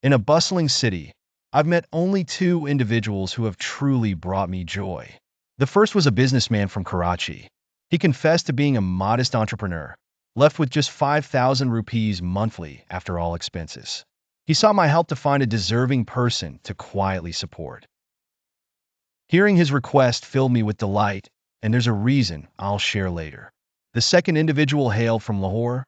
In a bustling city, I've met only two individuals who have truly brought me joy. The first was a businessman from Karachi. He confessed to being a modest entrepreneur, left with just 5,000 rupees monthly after all expenses. He sought my help to find a deserving person to quietly support. Hearing his request filled me with delight, and there's a reason I'll share later. The second individual hailed from Lahore,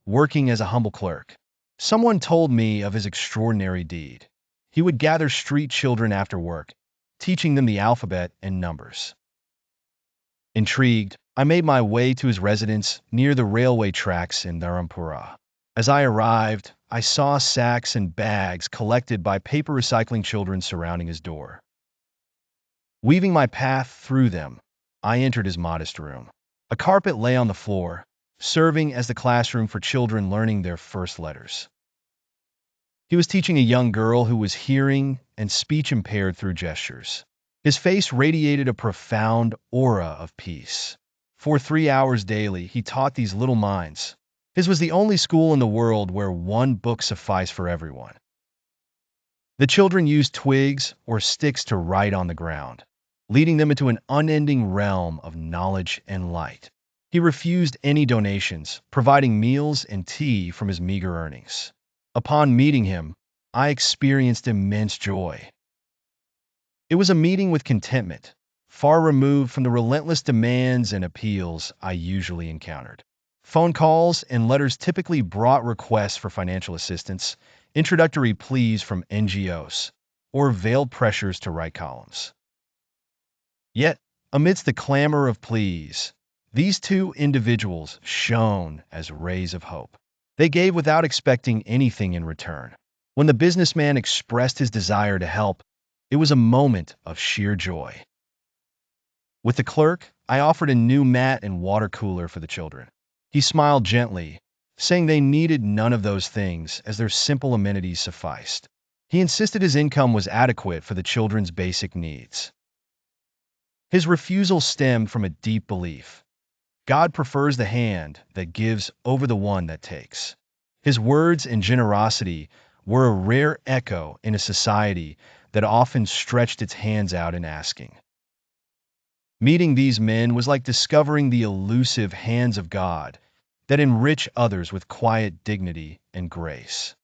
working as a humble clerk. Someone told me of his extraordinary deed. He would gather street children after work, teaching them the alphabet and numbers. Intrigued, I made my way to his residence near the railway tracks in Dharampura. As I arrived, I saw sacks and bags collected by paper recycling children surrounding his door. Weaving my path through them, I entered his modest room. A carpet lay on the floor, serving as the classroom for children learning their first letters. He was teaching a young girl who was hearing and speech impaired through gestures. His face radiated a profound aura of peace. For 3 hours daily, he taught these little minds. His was the only school in the world where one book sufficed for everyone. The children used twigs or sticks to write on the ground, leading them into an unending realm of knowledge and light. He refused any donations, providing meals and tea from his meager earnings. Upon meeting him, I experienced immense joy. It was a meeting with contentment, far removed from the relentless demands and appeals I usually encountered. Phone calls and letters typically brought requests for financial assistance, introductory pleas from NGOs, or veiled pressures to write columns. Yet, amidst the clamor of pleas, these two individuals shone as rays of hope. They gave without expecting anything in return. When the businessman expressed his desire to help, it was a moment of sheer joy. With the clerk, I offered a new mat and water cooler for the children. He smiled gently, saying they needed none of those things as their simple amenities sufficed. He insisted his income was adequate for the children's basic needs. His refusal stemmed from a deep belief. God prefers the hand that gives over the one that takes. His words and generosity were a rare echo in a society that often stretched its hands out in asking. Meeting these men was like discovering the elusive hands of God that enrich others with quiet dignity and grace.